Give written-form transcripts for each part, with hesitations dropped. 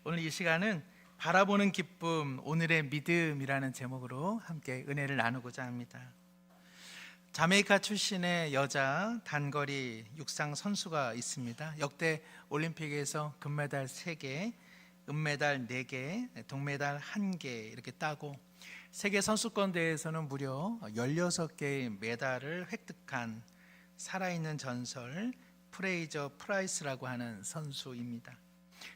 오늘 이 시간은 바라보는 기쁨, 오늘의 믿음이라는 제목으로 함께 은혜를 나누고자 합니다. 자메이카 출신의 여자 단거리 육상 선수가 있습니다. 역대 올림픽에서 금메달 3개, 은메달 4개, 동메달 1개 이렇게 따고 세계 선수권 대회에서는 무려 16개의 메달을 획득한 살아있는 전설 프레이저 프라이스라고 하는 선수입니다.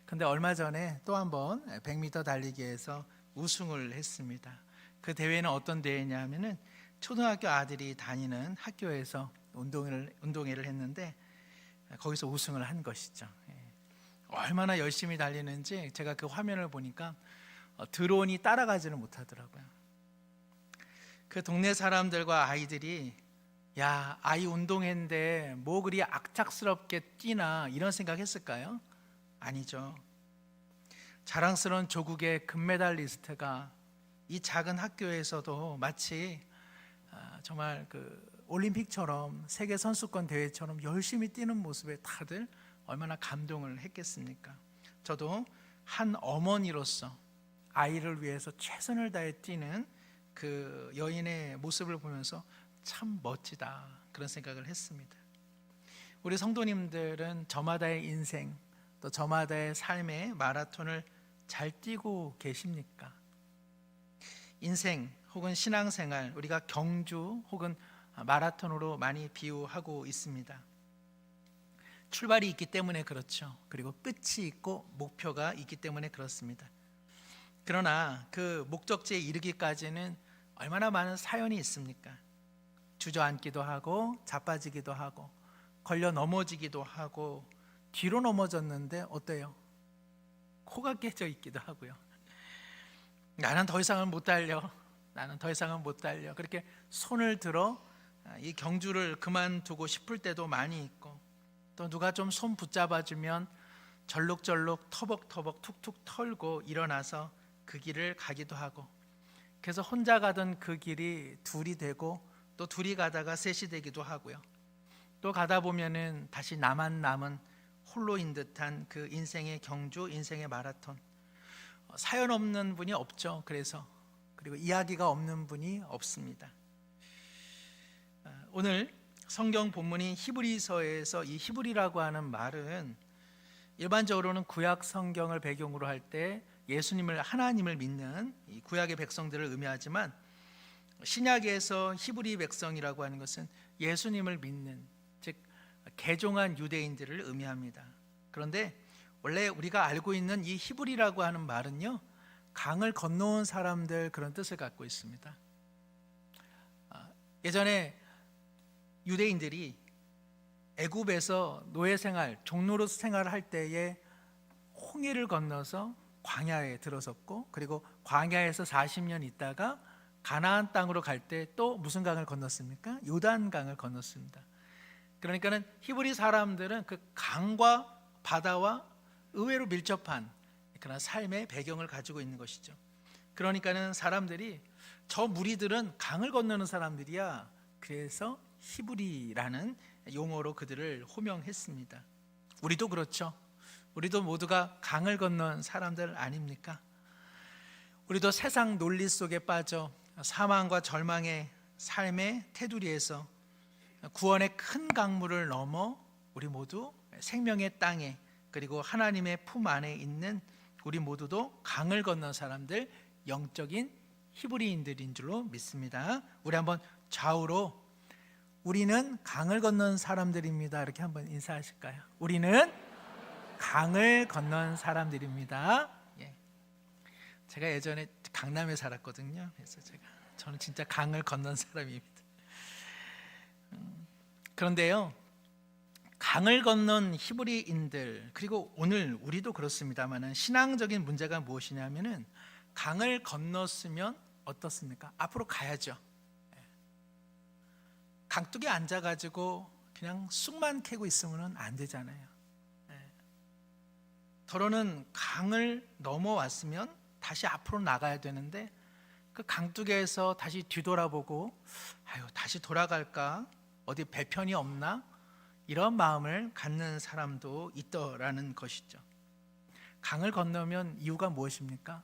근데 얼마 전에 또 한 번 100m 달리기에서 우승을 했습니다. 그 대회는 어떤 대회냐면은 초등학교 아들이 다니는 학교에서 운동회를 했는데 거기서 우승을 한 것이죠. 얼마나 열심히 달리는지 제가 그 화면을 보니까 드론이 따라가지를 못하더라고요. 그 동네 사람들과 아이들이 야, 아이 운동회인데 뭐 그리 악착스럽게 뛰나 이런 생각했을까요? 아니죠. 자랑스러운 조국의 금메달리스트가 이 작은 학교에서도 마치 정말 그 올림픽처럼 세계 선수권 대회처럼 열심히 뛰는 모습에 다들 얼마나 감동을 했겠습니까? 저도 한 어머니로서 아이를 위해서 최선을 다해 뛰는 그 여인의 모습을 보면서 참 멋지다 그런 생각을 했습니다. 우리 성도님들은 저마다의 인생 또 저마다의 삶의 마라톤을 잘 뛰고 계십니까? 인생 혹은 신앙생활 우리가 경주 혹은 마라톤으로 많이 비유하고 있습니다. 출발이 있기 때문에 그렇죠. 그리고 끝이 있고 목표가 있기 때문에 그렇습니다. 그러나 그 목적지에 이르기까지는 얼마나 많은 사연이 있습니까? 주저앉기도 하고 자빠지기도 하고 걸려 넘어지기도 하고 뒤로 넘어졌는데 어때요? 코가 깨져 있기도 하고요. 나는 더 이상은 못 달려. 나는 더 이상은 못 달려. 그렇게 손을 들어 이 경주를 그만두고 싶을 때도 많이 있고 또 누가 좀 손 붙잡아주면 절룩절룩 터벅터벅 툭툭 털고 일어나서 그 길을 가기도 하고 그래서 혼자 가던 그 길이 둘이 되고 또 둘이 가다가 셋이 되기도 하고요. 또 가다 보면은 다시 나만 남은 홀로인 듯한 그 인생의 경주, 인생의 마라톤. 사연 없는 분이 없죠. 그리고 이야기가 없는 분이 없습니다. 오늘 성경 본문인 히브리서에서 이 히브리라고 하는 말은 일반적으로는 구약 성경을 배경으로 할 때 예수님을 하나님을 믿는 이 구약의 백성들을 의미하지만 신약에서 히브리 백성이라고 하는 것은 예수님을 믿는 즉 개종한 유대인들을 의미합니다. 그런데 원래 우리가 알고 있는 이 히브리라고 하는 말은요 강을 건너온 사람들 그런 뜻을 갖고 있습니다. 예전에 유대인들이 애굽에서 노예 생활, 종노릇 생활을 할 때에 홍해를 건너서 광야에 들어섰고 그리고 광야에서 40년 있다가 가나안 땅으로 갈 때 또 무슨 강을 건넜습니까? 요단강을 건넜습니다. 그러니까는 히브리 사람들은 그 강과 바다와 의외로 밀접한 그런 삶의 배경을 가지고 있는 것이죠. 그러니까는 사람들이 저 무리들은 강을 건너는 사람들이야. 그래서 히브리라는 용어로 그들을 호명했습니다. 우리도 그렇죠. 우리도 모두가 강을 건넌 사람들 아닙니까? 우리도 세상 논리 속에 빠져 사망과 절망의 삶의 테두리에서 구원의 큰 강물을 넘어 우리 모두 생명의 땅에 그리고 하나님의 품 안에 있는 우리 모두도 강을 건넌 사람들 영적인 히브리인들인 줄로 믿습니다. 우리 한번 좌우로 우리는 강을 건넌 사람들입니다 이렇게 한번 인사하실까요? 우리는 강을 건넌 사람들입니다. 제가 예전에 강남에 살았거든요. 그래서 저는 진짜 강을 건넌 사람입니다. 그런데요, 강을 건넌 히브리인들 그리고 오늘 우리도 그렇습니다만은 신앙적인 문제가 무엇이냐면은 강을 건넜으면 어떻습니까? 앞으로 가야죠. 강둑에 앉아가지고 그냥 쑥만 캐고 있으면 안 되잖아요. 더러는 강을 넘어왔으면 다시 앞으로 나가야 되는데 그 강둑에서 다시 뒤돌아보고 아유 다시 돌아갈까 어디 배편이 없나 이런 마음을 갖는 사람도 있더라는 것이죠. 강을 건너면 이유가 무엇입니까?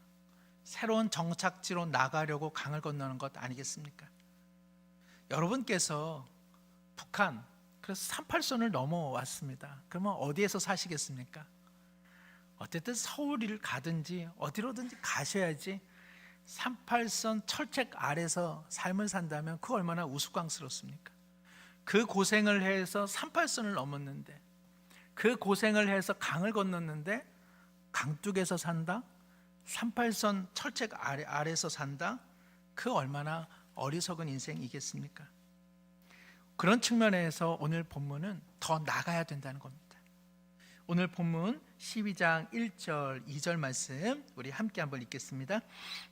새로운 정착지로 나가려고 강을 건너는 것 아니겠습니까? 여러분께서 북한, 그래서 38선을 넘어왔습니다. 그러면 어디에서 사시겠습니까? 어쨌든 서울을 가든지 어디로든지 가셔야지 38선 철책 아래서 삶을 산다면 그 얼마나 우스꽝스럽습니까? 그 고생을 해서 38선을 넘었는데, 그 고생을 해서 강을 건넜는데 강둑에서 산다? 38선 철책 아래서 산다? 그 얼마나 어리석은 인생이겠습니까? 그런 측면에서 오늘 본문은 더 나가야 된다는 겁니다. 오늘 본문 12장 1절 2절 말씀 우리 함께 한번 읽겠습니다.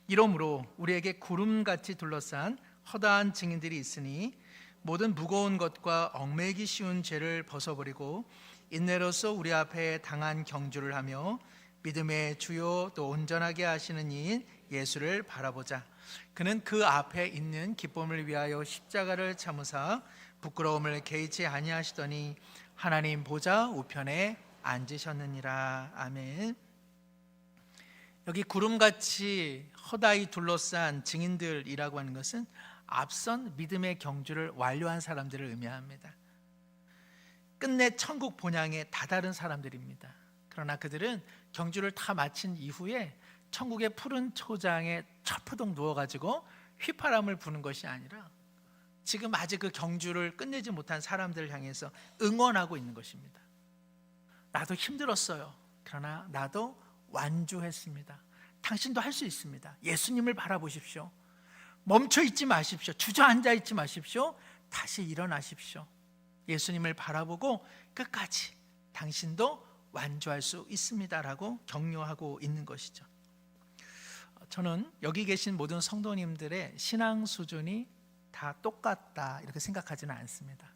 이러므로 우리에게 구름같이 둘러싼 허다한 증인들이 있으니 모든 무거운 것과 얽매이기 쉬운 죄를 벗어버리고 인내로서 우리 앞에 당한 경주를 하며 믿음의 주요 또 온전하게 하시는 이인 예수를 바라보자. 그는 그 앞에 있는 기쁨을 위하여 십자가를 참으사 부끄러움을 개의치 아니하시더니 하나님 보좌 우편에 앉으셨느니라. 아멘. 여기 구름같이 허다히 둘러싼 증인들이라고 하는 것은 앞선 믿음의 경주를 완료한 사람들을 의미합니다. 끝내 천국 본향에 다다른 사람들입니다. 그러나 그들은 경주를 다 마친 이후에 천국의 푸른 초장에 철푸동 누워가지고 휘파람을 부는 것이 아니라 지금 아직 그 경주를 끝내지 못한 사람들을 향해서 응원하고 있는 것입니다. 나도 힘들었어요. 그러나 나도 완주했습니다. 당신도 할 수 있습니다. 예수님을 바라보십시오. 멈춰 있지 마십시오. 주저앉아 있지 마십시오. 다시 일어나십시오. 예수님을 바라보고 끝까지 당신도 완주할 수 있습니다라고 격려하고 있는 것이죠. 저는 여기 계신 모든 성도님들의 신앙 수준이 다 똑같다 이렇게 생각하지는 않습니다.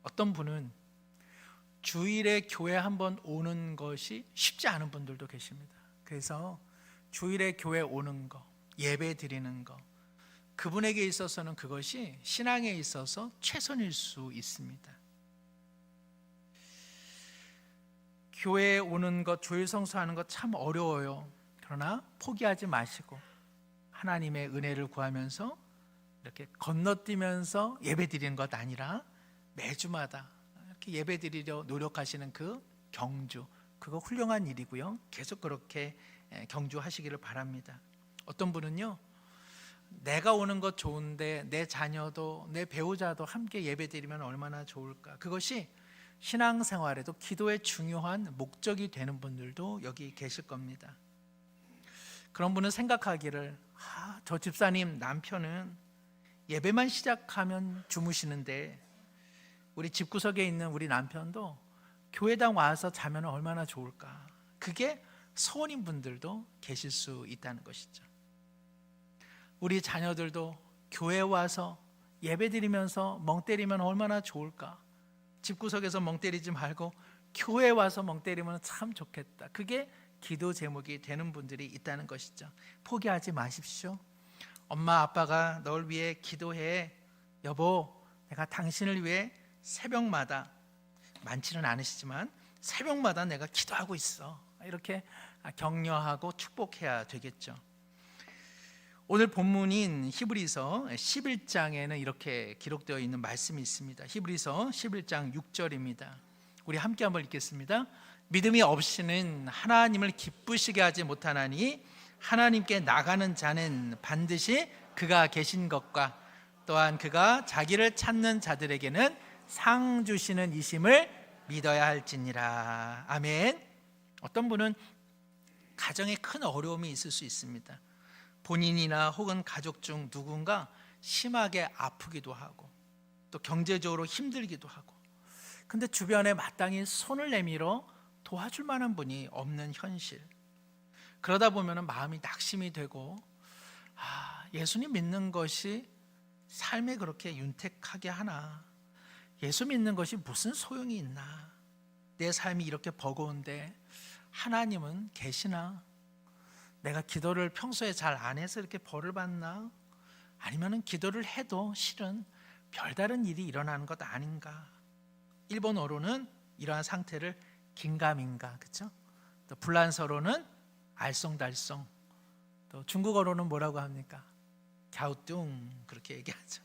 어떤 분은 주일에 교회 한번 오는 것이 쉽지 않은 분들도 계십니다. 그래서 주일에 교회 오는 거, 예배 드리는 거, 그분에게 있어서는 그것이 신앙에 있어서 최선일 수 있습니다. 교회에 오는 것, 주일 성수하는 것 참 어려워요. 그러나 포기하지 마시고 하나님의 은혜를 구하면서 이렇게 건너뛰면서 예배 드리는 것 아니라 매주마다 이렇게 예배 드리려 노력하시는 그 경주, 그거 훌륭한 일이고요. 계속 그렇게 경주하시기를 바랍니다. 어떤 분은요, 내가 오는 것 좋은데 내 자녀도 내 배우자도 함께 예배 드리면 얼마나 좋을까. 그것이 신앙생활에도 기도의 중요한 목적이 되는 분들도 여기 계실 겁니다. 그런 분은 생각하기를, 저 집사님 남편은 예배만 시작하면 주무시는데 우리 집구석에 있는 우리 남편도 교회당 와서 자면 얼마나 좋을까. 그게 소원인 분들도 계실 수 있다는 것이죠. 우리 자녀들도 교회 와서 예배 드리면서 멍 때리면 얼마나 좋을까. 집구석에서 멍 때리지 말고 교회 와서 멍 때리면 참 좋겠다. 그게 기도 제목이 되는 분들이 있다는 것이죠. 포기하지 마십시오. 엄마 아빠가 널 위해 기도해. 여보, 내가 당신을 위해 새벽마다, 많지는 않으시지만 새벽마다 내가 기도하고 있어. 이렇게 격려하고 축복해야 되겠죠. 오늘 본문인 히브리서 11장에는 이렇게 기록되어 있는 말씀이 있습니다. 히브리서 11장 6절입니다. 우리 함께 한번 읽겠습니다. 믿음이 없이는 하나님을 기쁘시게 하지 못하나니 하나님께 나가는 자는 반드시 그가 계신 것과 또한 그가 자기를 찾는 자들에게는 상 주시는 이심을 믿어야 할지니라. 아멘. 어떤 분은 가정에 큰 어려움이 있을 수 있습니다. 본인이나 혹은 가족 중 누군가 심하게 아프기도 하고 또 경제적으로 힘들기도 하고, 근데 주변에 마땅히 손을 내밀어 도와줄 만한 분이 없는 현실. 그러다 보면 마음이 낙심이 되고, 예수님 믿는 것이 삶에 그렇게 윤택하게 하나, 예수 믿는 것이 무슨 소용이 있나, 내 삶이 이렇게 버거운데 하나님은 계시나, 내가 기도를 평소에 잘 안 해서 이렇게 벌을 받나, 아니면 기도를 해도 실은 별다른 일이 일어나는 것 아닌가. 일본어로는 이러한 상태를 긴가민가, 그렇죠? 또 또 불란서로는 알쏭달쏭, 또 중국어로는 뭐라고 합니까? 갸우뚱, 그렇게 얘기하죠.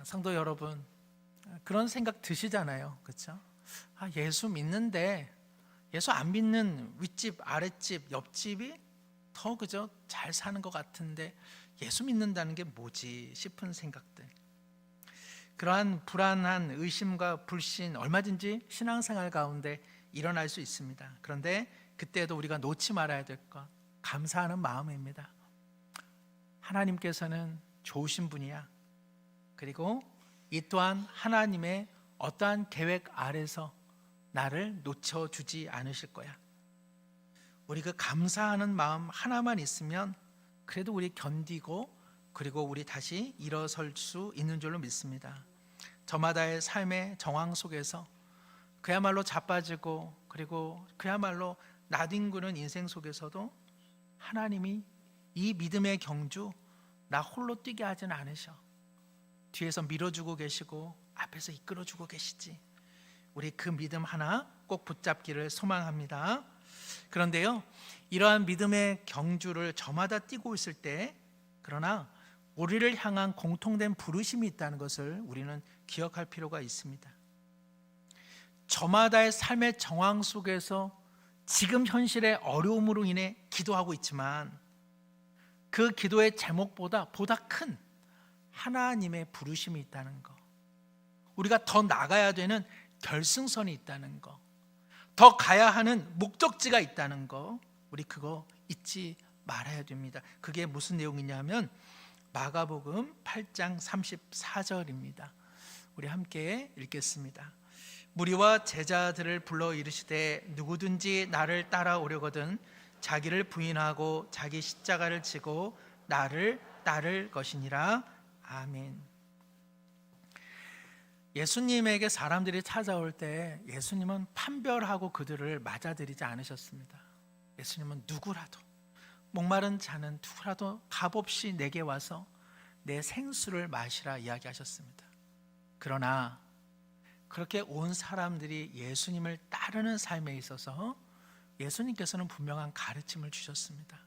성도 여러분, 그런 생각 드시잖아요, 그렇죠? 예수 믿는데 예수 안 믿는 윗집, 아랫집, 옆집이 더 그저 잘 사는 것 같은데 예수 믿는다는 게 뭐지 싶은 생각들, 그러한 불안한 의심과 불신 얼마든지 신앙생활 가운데 일어날 수 있습니다. 그런데 그때도 우리가 놓지 말아야 될 것, 감사하는 마음입니다. 하나님께서는 좋으신 분이야. 그리고 이 또한 하나님의 어떠한 계획 아래서 나를 놓쳐주지 않으실 거야. 우리 그 감사하는 마음 하나만 있으면 그래도 우리 견디고, 그리고 우리 다시 일어설 수 있는 줄로 믿습니다. 저마다의 삶의 정황 속에서 그야말로 자빠지고, 그리고 그야말로 나뒹구는 인생 속에서도 하나님이 이 믿음의 경주 나 홀로 뛰게 하진 않으셔. 뒤에서 밀어주고 계시고 앞에서 이끌어주고 계시지. 우리 그 믿음 하나 꼭 붙잡기를 소망합니다. 그런데요, 이러한 믿음의 경주를 저마다 뛰고 있을 때, 그러나 우리를 향한 공통된 부르심이 있다는 것을 우리는 기억할 필요가 있습니다. 저마다의 삶의 정황 속에서 지금 현실의 어려움으로 인해 기도하고 있지만 그 기도의 제목보다 보다 큰 하나님의 부르심이 있다는 것, 우리가 더 나가야 되는 결승선이 있다는 것, 더 가야 하는 목적지가 있다는 것, 우리 그거 잊지 말아야 됩니다. 그게 무슨 내용이냐면 마가복음 8장 34절입니다. 우리 함께 읽겠습니다. 무리와 제자들을 불러 이르시되 누구든지 나를 따라오려거든 자기를 부인하고 자기 십자가를 지고 나를 따를 것이니라. 아멘. 예수님에게 사람들이 찾아올 때 예수님은 판별하고 그들을 맞아들이지 않으셨습니다. 예수님은 누구라도, 목마른 자는 누구라도 값없이 내게 와서 내 생수를 마시라 이야기하셨습니다. 그러나 그렇게 온 사람들이 예수님을 따르는 삶에 있어서 예수님께서는 분명한 가르침을 주셨습니다.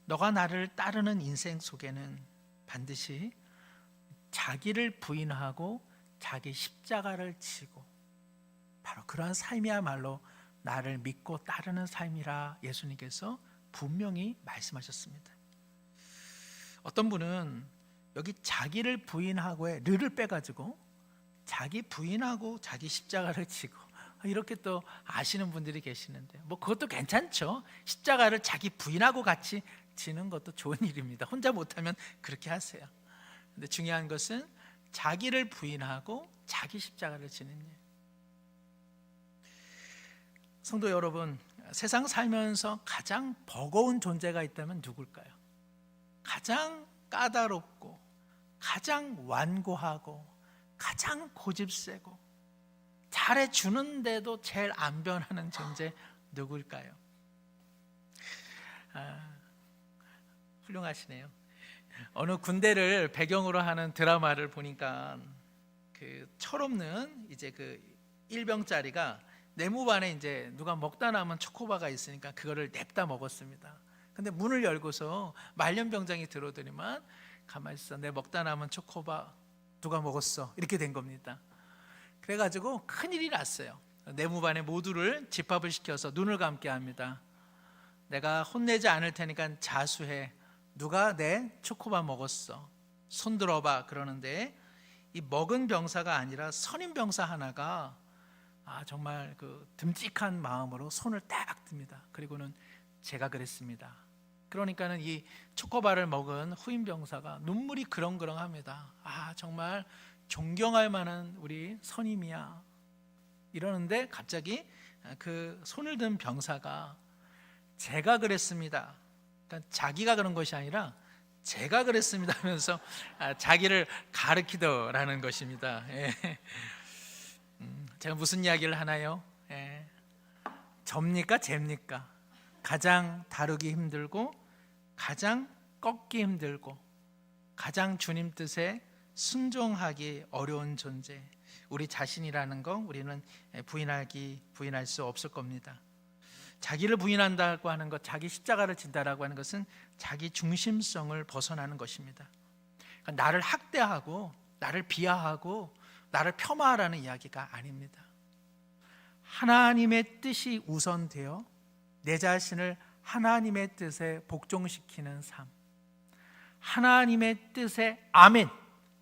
너가 나를 따르는 인생 속에는 반드시 자기를 부인하고 자기 십자가를 지고, 바로 그러한 삶이야말로 나를 믿고 따르는 삶이라 예수님께서 분명히 말씀하셨습니다. 어떤 분은 여기 자기를 부인하고의 르를 빼가지고 자기 부인하고 자기 십자가를 지고, 이렇게 또 아시는 분들이 계시는데, 뭐 그것도 괜찮죠. 십자가를 자기 부인하고 같이 지는 것도 좋은 일입니다. 혼자 못하면 그렇게 하세요. 근데 중요한 것은 자기를 부인하고 자기 십자가를 지는 일. 성도 여러분, 세상 살면서 가장 버거운 존재가 있다면 누굴까요? 가장 까다롭고 가장 완고하고 가장 고집세고 잘해주는데도 제일 안 변하는 존재 누굴까요? 훌륭하시네요. 어느 군대를 배경으로 하는 드라마를 보니까 그 철없는 이제 그 일병짜리가 내무반에 이제 누가 먹다 남은 초코바가 있으니까 그거를 냅다 먹었습니다. 근데 문을 열고서 말년병장이 들어오더니만 가만히 있어, 내 먹다 남은 초코바 누가 먹었어, 이렇게 된 겁니다. 그래가지고 큰일이 났어요. 내무반에 모두를 집합을 시켜서 눈을 감게 합니다. 내가 혼내지 않을 테니까 자수해. 누가 내 초코바 먹었어? 손 들어봐. 그러는데 이 먹은 병사가 아니라 선임 병사 하나가 정말 그 듬직한 마음으로 손을 딱 듭니다. 그리고는 제가 그랬습니다. 그러니까는 이 초코바를 먹은 후임 병사가 눈물이 그렁그렁합니다. 정말 존경할 만한 우리 선임이야, 이러는데 갑자기 그 손을 든 병사가 제가 그랬습니다. 그러니까 자기가 그런 것이 아니라 제가 그랬습니다 하면서 자기를 가르치더라는 것입니다. 제가 무슨 이야기를 하나요? 접니까 잽니까? 가장 다루기 힘들고 가장 꺾기 힘들고 가장 주님 뜻에 순종하기 어려운 존재, 우리 자신이라는 거 우리는 부인할 수 없을 겁니다. 자기를 부인한다고 하는 것, 자기 십자가를 진다라고 하는 것은 자기 중심성을 벗어나는 것입니다. 그러니까 나를 학대하고 나를 비하하고 나를 폄하하라는 이야기가 아닙니다. 하나님의 뜻이 우선되어 내 자신을 하나님의 뜻에 복종시키는 삶, 하나님의 뜻에 아멘,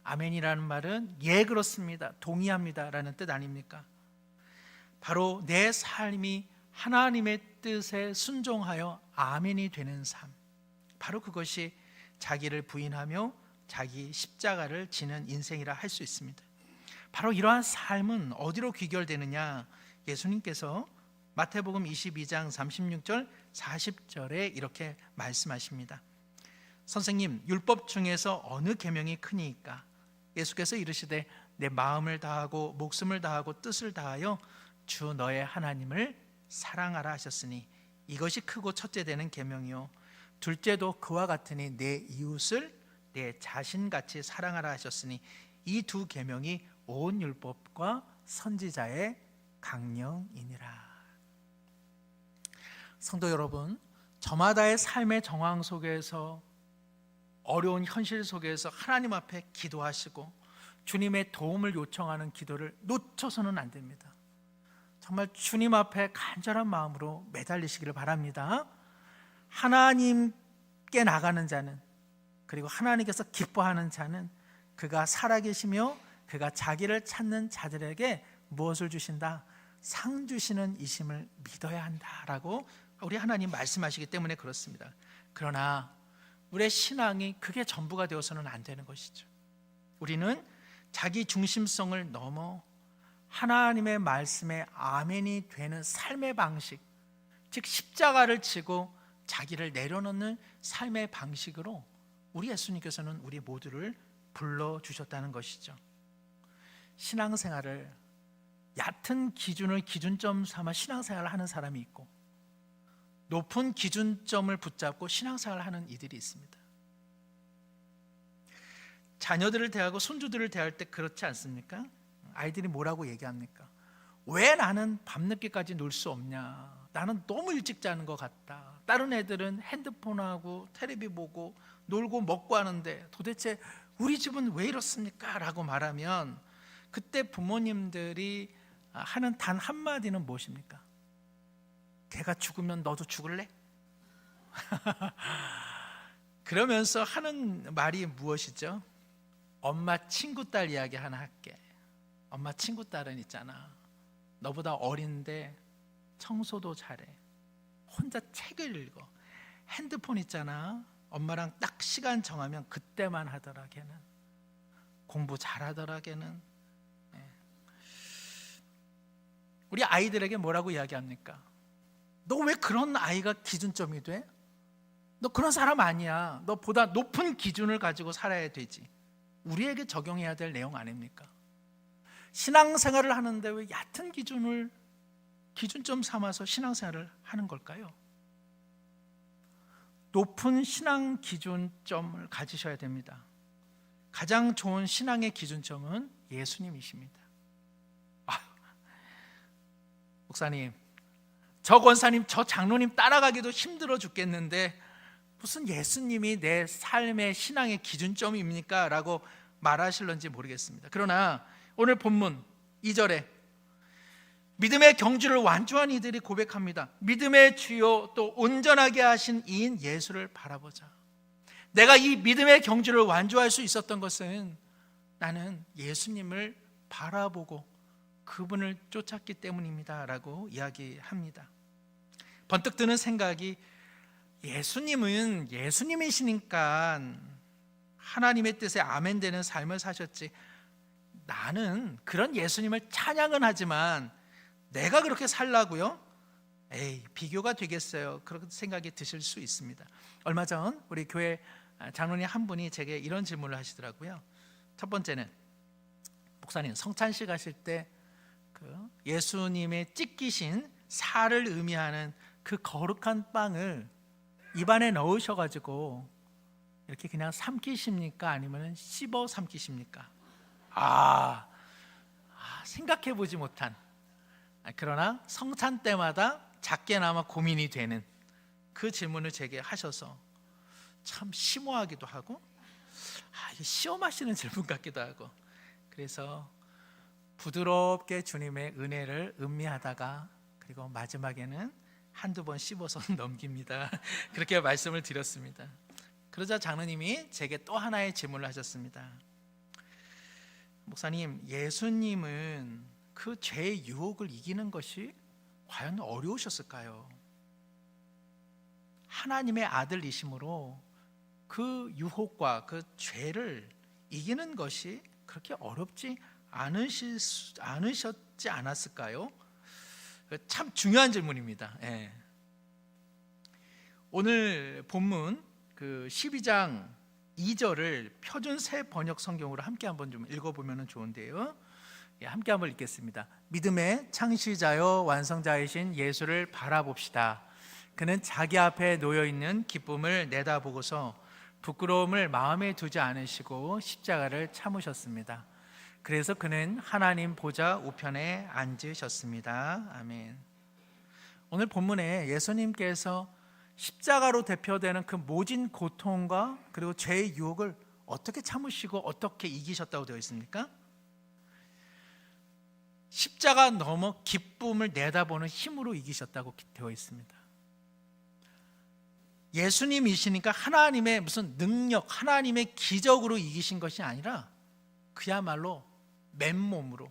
아멘이라는 말은 예 그렇습니다, 동의합니다 라는 뜻 아닙니까? 바로 내 삶이 하나님의 뜻에 순종하여 아멘이 되는 삶, 바로 그것이 자기를 부인하며 자기 십자가를 지는 인생이라 할 수 있습니다. 바로 이러한 삶은 어디로 귀결되느냐? 예수님께서 마태복음 22장 36절 40절에 이렇게 말씀하십니다. 선생님, 율법 중에서 어느 계명이 크니까? 예수께서 이르시되 내 마음을 다하고 목숨을 다하고 뜻을 다하여 주 너의 하나님을 사랑하라 하셨으니 이것이 크고 첫째 되는 계명이요 둘째도 그와 같으니 내 이웃을 내 자신같이 사랑하라 하셨으니 이 두 계명이 온 율법과 선지자의 강령이니라. 성도 여러분, 저마다의 삶의 정황 속에서 어려운 현실 속에서 하나님 앞에 기도하시고 주님의 도움을 요청하는 기도를 놓쳐서는 안 됩니다. 정말 주님 앞에 간절한 마음으로 매달리시기를 바랍니다. 하나님께 나가는 자는, 그리고 하나님께서 기뻐하는 자는 그가 살아계시며 그가 자기를 찾는 자들에게 무엇을 주신다? 상 주시는 이심을 믿어야 한다라고 우리 하나님 말씀하시기 때문에 그렇습니다. 그러나 우리의 신앙이 그게 전부가 되어서는 안 되는 것이죠. 우리는 자기 중심성을 넘어 하나님의 말씀에 아멘이 되는 삶의 방식, 즉 십자가를 지고 자기를 내려놓는 삶의 방식으로 우리 예수님께서는 우리 모두를 불러주셨다는 것이죠. 신앙생활을 얕은 기준을 기준점 삼아 신앙생활을 하는 사람이 있고 높은 기준점을 붙잡고 신앙생활을 하는 이들이 있습니다. 자녀들을 대하고 손주들을 대할 때 그렇지 않습니까? 아이들이 뭐라고 얘기합니까? 왜 나는 밤늦게까지 놀 수 없냐? 나는 너무 일찍 자는 것 같다. 다른 애들은 핸드폰하고 텔레비 보고 놀고 먹고 하는데 도대체 우리 집은 왜 이렇습니까? 라고 말하면 그때 부모님들이 하는 단 한마디는 무엇입니까? 걔가 죽으면 너도 죽을래? 그러면서 하는 말이 무엇이죠? 엄마 친구 딸 이야기 하나 할게. 엄마 친구 딸은 있잖아, 너보다 어린데 청소도 잘해, 혼자 책을 읽어, 핸드폰 있잖아, 엄마랑 딱 시간 정하면 그때만 하더라, 걔는 공부 잘하더라, 걔는. 우리 아이들에게 뭐라고 이야기합니까? 너 왜 그런 아이가 기준점이 돼? 너 그런 사람 아니야. 너보다 높은 기준을 가지고 살아야 되지. 우리에게 적용해야 될 내용 아닙니까? 신앙생활을 하는데 왜 얕은 기준을 기준점 삼아서 신앙생활을 하는 걸까요? 높은 신앙 기준점을 가지셔야 됩니다. 가장 좋은 신앙의 기준점은 예수님이십니다. 목사님, 저 권사님, 저 장로님 따라가기도 힘들어 죽겠는데 무슨 예수님이 내 삶의 신앙의 기준점입니까? 라고 말하실런지 모르겠습니다. 그러나 오늘 본문 2절에 믿음의 경주를 완주한 이들이 고백합니다. 믿음의 주요 또 온전하게 하신 이인 예수를 바라보자. 내가 이 믿음의 경주를 완주할 수 있었던 것은 나는 예수님을 바라보고 그분을 쫓았기 때문입니다 라고 이야기합니다. 번뜩 드는 생각이, 예수님은 예수님이시니까 하나님의 뜻에 아멘 되는 삶을 사셨지, 나는 그런 예수님을 찬양은 하지만 내가 그렇게 살라고요? 에이, 비교가 되겠어요. 그런 생각이 드실 수 있습니다. 얼마 전 우리 교회 장로님 한 분이 제게 이런 질문을 하시더라고요. 첫 번째는, 목사님, 성찬식 가실 때 그 예수님의 찢기신 살을 의미하는 그 거룩한 빵을 입안에 넣으셔가지고 이렇게 그냥 삼키십니까? 아니면 씹어 삼키십니까? 생각해보지 못한, 그러나 성찬 때마다 작게나마 고민이 되는 그 질문을 제게 하셔서 참 심오하기도 하고 이게 시험하시는 질문 같기도 하고, 그래서 부드럽게 주님의 은혜를 음미하다가 그리고 마지막에는 한두 번 씹어서 넘깁니다. 그렇게 말씀을 드렸습니다. 그러자 장로님이 제게 또 하나의 질문을 하셨습니다. 목사님, 예수님은 그 죄의 유혹을 이기는 것이 과연 어려우셨을까요? 하나님의 아들이심으로 그 유혹과 그 죄를 이기는 것이 그렇게 어렵지 않으셨지 않았을까요? 참 중요한 질문입니다. 예. 오늘 본문 그 12장 2절을 표준 새 번역 성경으로 함께 한번 좀 읽어보면 좋은데요. 함께 한번 읽겠습니다. 믿음의 창시자여 완성자이신 예수를 바라봅시다. 그는 자기 앞에 놓여있는 기쁨을 내다보고서 부끄러움을 마음에 두지 않으시고 십자가를 참으셨습니다. 그래서 그는 하나님 보좌 우편에 앉으셨습니다. 아멘. 오늘 본문에 예수님께서 십자가로 대표되는 그 모진 고통과 그리고 죄의 유혹을 어떻게 참으시고 어떻게 이기셨다고 되어 있습니까? 십자가 넘어 기쁨을 내다보는 힘으로 이기셨다고 되어 있습니다. 예수님이시니까 하나님의 무슨 능력, 하나님의 기적으로 이기신 것이 아니라 그야말로 맨몸으로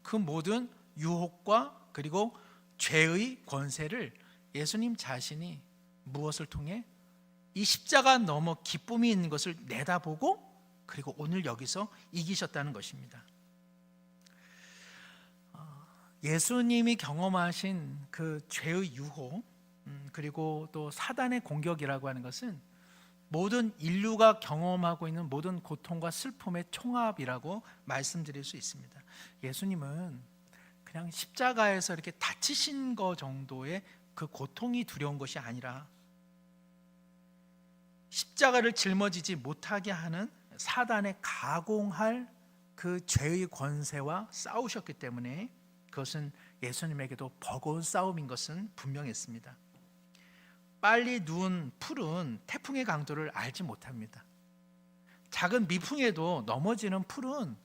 그 모든 유혹과 그리고 죄의 권세를 예수님 자신이 무엇을 통해 이 십자가 넘어 기쁨이 있는 것을 내다보고 그리고 오늘 여기서 이기셨다는 것입니다. 예수님이 경험하신 그 죄의 유혹 그리고 또 사단의 공격이라고 하는 것은 모든 인류가 경험하고 있는 모든 고통과 슬픔의 총합이라고 말씀드릴 수 있습니다. 예수님은 그냥 십자가에서 이렇게 다치신 것 정도의 그 고통이 두려운 것이 아니라 십자가를 짊어지지 못하게 하는 사단의 가공할 그 죄의 권세와 싸우셨기 때문에 그것은 예수님에게도 버거운 싸움인 것은 분명했습니다. 빨리 누운 풀은 태풍의 강도를 알지 못합니다. 작은 미풍에도 넘어지는 풀은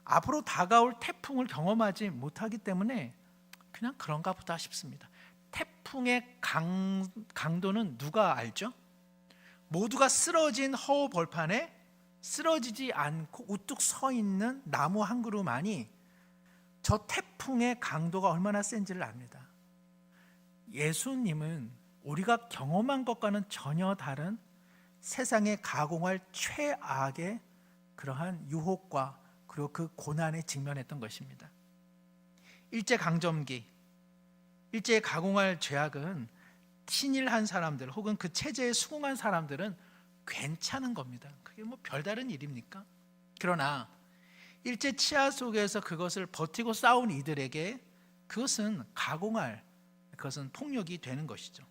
앞으로 다가올 태풍을 경험하지 못하기 때문에 그냥 그런가 보다 싶습니다. 태풍의 강도는 누가 알죠? 모두가 쓰러진 허우 벌판에 쓰러지지 않고 우뚝 서 있는 나무 한 그루만이 저 태풍의 강도가 얼마나 센지를 압니다. 예수님은 우리가 경험한 것과는 전혀 다른 세상에 가공할 최악의 그러한 유혹과 그리고 그 고난에 직면했던 것입니다. 일제강점기, 일제에 가공할 죄악은 친일한 사람들 혹은 그 체제에 수긍한 사람들은 괜찮은 겁니다. 그게 뭐 별다른 일입니까? 그러나 일제 치하 속에서 그것을 버티고 싸운 이들에게 그것은 가공할, 그것은 폭력이 되는 것이죠.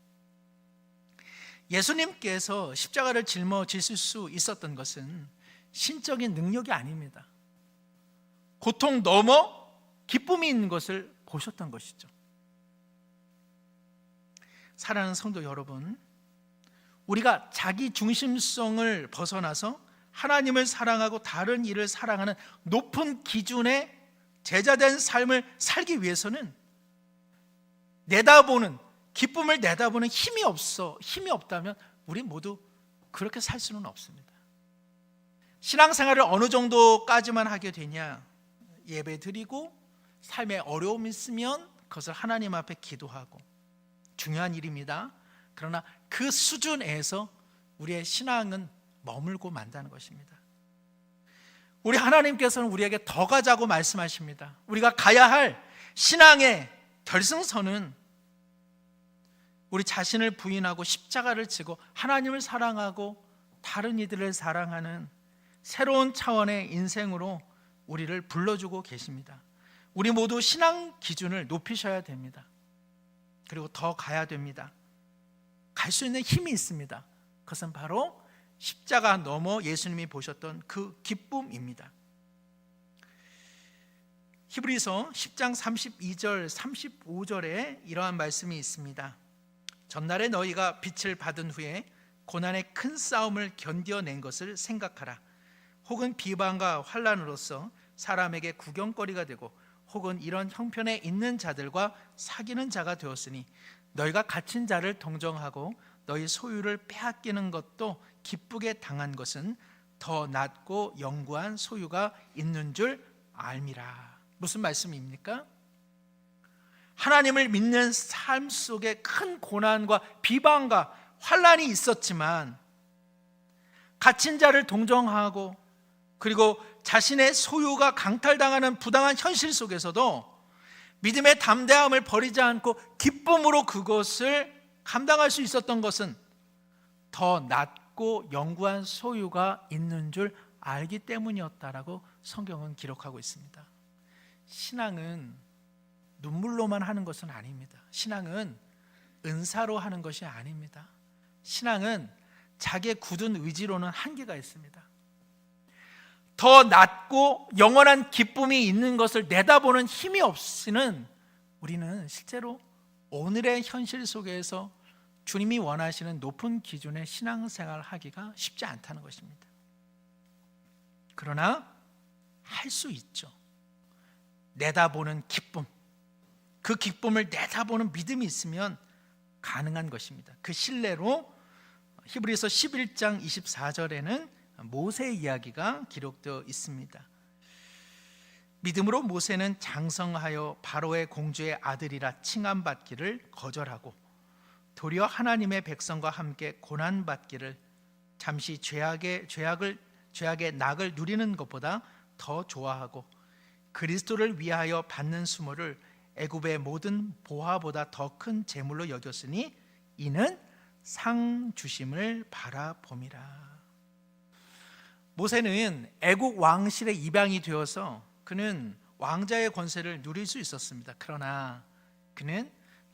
예수님께서 십자가를 짊어지실 수 있었던 것은 신적인 능력이 아닙니다. 고통 넘어 기쁨이 있는 것을 보셨던 것이죠. 사랑하는 성도 여러분, 우리가 자기 중심성을 벗어나서 하나님을 사랑하고 다른 이를 사랑하는 높은 기준의 제자된 삶을 살기 위해서는 내다보는, 기쁨을 내다보는 힘이 없다면 우리 모두 그렇게 살 수는 없습니다. 신앙생활을 어느 정도까지만 하게 되냐? 예배 드리고 삶에 어려움이 있으면 그것을 하나님 앞에 기도하고 중요한 일입니다. 그러나 그 수준에서 우리의 신앙은 머물고 만다는 것입니다. 우리 하나님께서는 우리에게 더 가자고 말씀하십니다. 우리가 가야 할 신앙의 결승선은 우리 자신을 부인하고 십자가를 지고 하나님을 사랑하고 다른 이들을 사랑하는 새로운 차원의 인생으로 우리를 불러주고 계십니다. 우리 모두 신앙 기준을 높이셔야 됩니다. 그리고 더 가야 됩니다. 갈 수 있는 힘이 있습니다. 그것은 바로 십자가 넘어 예수님이 보셨던 그 기쁨입니다. 히브리서 10장 32절 35절에 이러한 말씀이 있습니다. 전날에 너희가 빛을 받은 후에 고난의 큰 싸움을 견뎌낸 것을 생각하라. 혹은 비방과 환난으로서 사람에게 구경거리가 되고 혹은 이런 형편에 있는 자들과 사귀는 자가 되었으니 너희가 갇힌 자를 동정하고 너희 소유를 빼앗기는 것도 기쁘게 당한 것은 더 낫고 영구한 소유가 있는 줄 알미라. 무슨 말씀입니까? 하나님을 믿는 삶 속에 큰 고난과 비방과 환난이 있었지만 갇힌 자를 동정하고 그리고 자신의 소유가 강탈당하는 부당한 현실 속에서도 믿음의 담대함을 버리지 않고 기쁨으로 그것을 감당할 수 있었던 것은 더 낫고 영구한 소유가 있는 줄 알기 때문이었다라고 성경은 기록하고 있습니다. 신앙은 눈물로만 하는 것은 아닙니다. 신앙은 은사로 하는 것이 아닙니다. 신앙은 자기의 굳은 의지로는 한계가 있습니다. 더 낫고 영원한 기쁨이 있는 것을 내다보는 힘이 없이는 우리는 실제로 오늘의 현실 속에서 주님이 원하시는 높은 기준의 신앙생활을 하기가 쉽지 않다는 것입니다. 그러나 할 수 있죠. 내다보는 기쁨, 그 기쁨을 내다보는 믿음이 있으면 가능한 것입니다. 그 신뢰로 히브리서 11장 24절에는 모세의 이야기가 기록되어 있습니다. 믿음으로 모세는 장성하여 바로의 공주의 아들이라 칭함받기를 거절하고 도리어 하나님의 백성과 함께 고난받기를 잠시 죄악의 낙을 누리는 것보다 더 좋아하고 그리스도를 위하여 받는 수모를 애굽의 모든 보화보다 더 큰 재물로 여겼으니 이는 상 주심을 바라봄이라. 모세는 애국 왕실의 입양이 되어서 그는 왕자의 권세를 누릴 수 있었습니다. 그러나 그는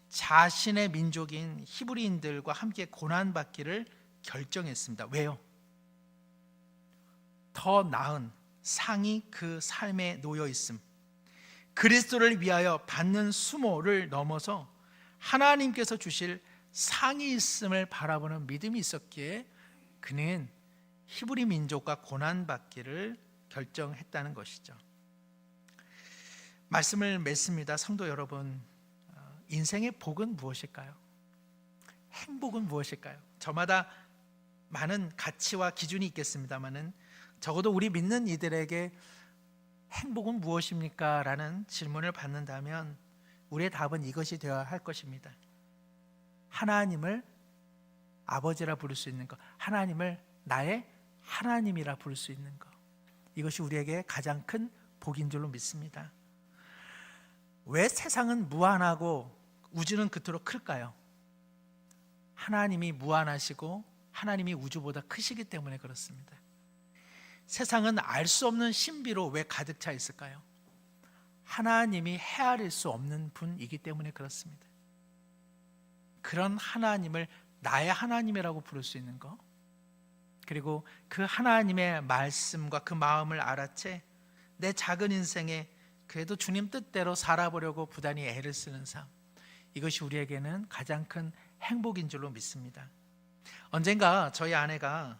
자신의 민족인 히브리인들과 함께 고난받기를 결정했습니다. 왜요? 더 나은 상이 그 삶에 놓여 있음, 그리스도를 위하여 받는 수모를 넘어서 하나님께서 주실 상이 있음을 바라보는 믿음이 있었기에 그는 히브리 민족과 고난받기를 결정했다는 것이죠. 말씀을 맺습니다. 성도 여러분, 인생의 복은 무엇일까요? 행복은 무엇일까요? 저마다 많은 가치와 기준이 있겠습니다마는 적어도 우리 믿는 이들에게 행복은 무엇입니까? 라는 질문을 받는다면 우리의 답은 이것이 되어야 할 것입니다. 하나님을 아버지라 부를 수 있는 것, 하나님을 나의 하나님이라 부를 수 있는 것, 이것이 우리에게 가장 큰 복인 줄로 믿습니다. 왜 세상은 무한하고 우주는 그토록 클까요? 하나님이 무한하시고 하나님이 우주보다 크시기 때문에 그렇습니다. 세상은 알 수 없는 신비로 왜 가득 차 있을까요? 하나님이 헤아릴 수 없는 분이기 때문에 그렇습니다. 그런 하나님을 나의 하나님이라고 부를 수 있는 것, 그리고 그 하나님의 말씀과 그 마음을 알아채 내 작은 인생에 그래도 주님 뜻대로 살아보려고 부단히 애를 쓰는 삶, 이것이 우리에게는 가장 큰 행복인 줄로 믿습니다. 언젠가 저희 아내가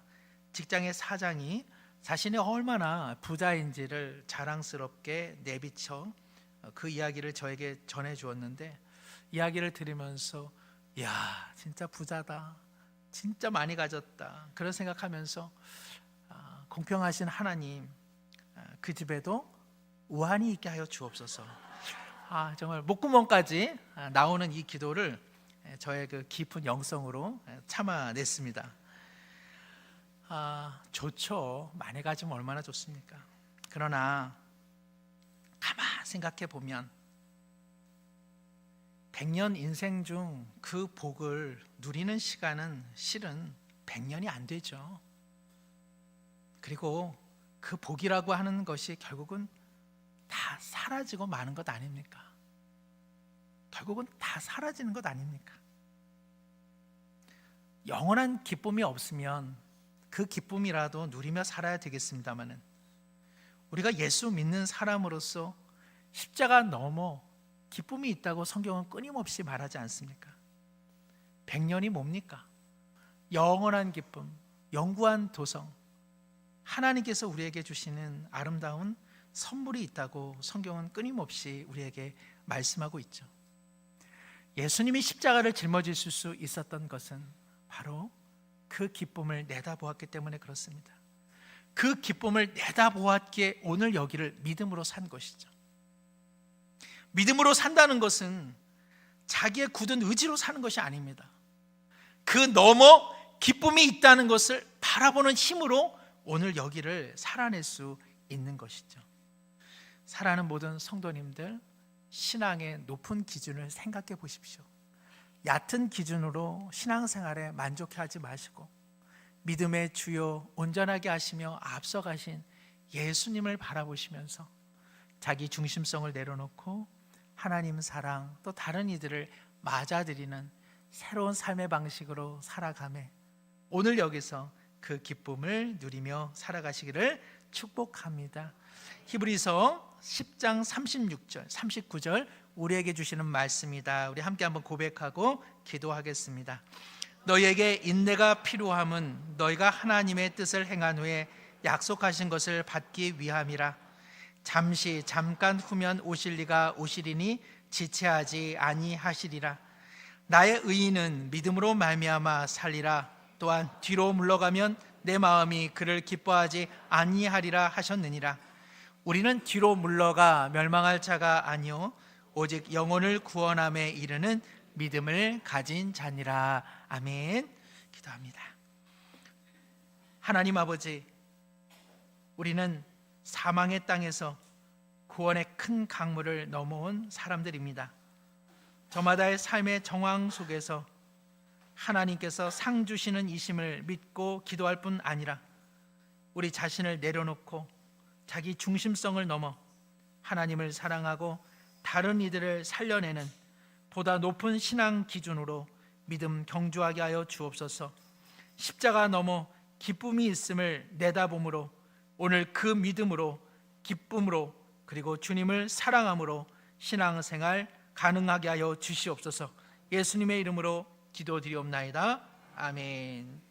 직장의 사장이 자신이 얼마나 부자인지를 자랑스럽게 내비쳐 그 이야기를 저에게 전해주었는데, 이야기를 들으면서 이야, 진짜 부자다, 진짜 많이 가졌다, 그런 생각하면서 공평하신 하나님, 그 집에도 우환이 있게 하여 주옵소서. 정말 목구멍까지 나오는 이 기도를 저의 그 깊은 영성으로 참아냈습니다. 좋죠. 많이 가지면 얼마나 좋습니까? 그러나 가만 생각해 보면 100년 인생 중 그 복을 누리는 시간은 실은 100년이 안 되죠. 그리고 그 복이라고 하는 것이 결국은 다 사라지고 마는 것 아닙니까? 결국은 다 사라지는 것 아닙니까? 영원한 기쁨이 없으면 그 기쁨이라도 누리며 살아야 되겠습니다마는 우리가 예수 믿는 사람으로서 십자가 넘어 기쁨이 있다고 성경은 끊임없이 말하지 않습니까? 백년이 뭡니까? 영원한 기쁨, 영구한 도성, 하나님께서 우리에게 주시는 아름다운 선물이 있다고 성경은 끊임없이 우리에게 말씀하고 있죠. 예수님이 십자가를 짊어지실 수 있었던 것은 바로 그 기쁨을 내다보았기 때문에 그렇습니다. 그 기쁨을 내다보았기에 오늘 여기를 믿음으로 산 것이죠. 믿음으로 산다는 것은 자기의 굳은 의지로 사는 것이 아닙니다. 그 넘어 기쁨이 있다는 것을 바라보는 힘으로 오늘 여기를 살아낼 수 있는 것이죠. 사랑하는 모든 성도님들, 신앙의 높은 기준을 생각해 보십시오. 얕은 기준으로 신앙생활에 만족하지 마시고 믿음의 주요 온전하게 하시며 앞서가신 예수님을 바라보시면서 자기 중심성을 내려놓고 하나님 사랑 또 다른 이들을 맞아들이는 새로운 삶의 방식으로 살아가매 오늘 여기서 그 기쁨을 누리며 살아가시기를 축복합니다. 히브리서 10장 36절, 39절 우리에게 주시는 말씀이다. 우리 함께 한번 고백하고 기도하겠습니다. 너희에게 인내가 필요함은 너희가 하나님의 뜻을 행한 후에 약속하신 것을 받기 위함이라. 잠깐 후면 오실 이가 오시리니 지체하지 아니하시리라. 나의 의인은 믿음으로 말미암아 살리라. 또한 뒤로 물러가면 내 마음이 그를 기뻐하지 아니하리라 하셨느니라. 우리는 뒤로 물러가 멸망할 자가 아니요 오직 영혼을 구원함에 이르는 믿음을 가진 자니라. 아멘. 기도합니다. 하나님 아버지, 우리는 사망의 땅에서 구원의 큰 강물을 넘어온 사람들입니다. 저마다의 삶의 정황 속에서 하나님께서 상 주시는 이심을 믿고 기도할 뿐 아니라 우리 자신을 내려놓고 자기 중심성을 넘어 하나님을 사랑하고 다른 이들을 살려내는 보다 높은 신앙 기준으로 믿음 경주하게 하여 주옵소서. 십자가 넘어 기쁨이 있음을 내다봄으로 오늘 그 믿음으로 기쁨으로 그리고 주님을 사랑함으로 신앙생활 가능하게 하여 주시옵소서. 예수님의 이름으로 기도드리옵나이다. 아멘.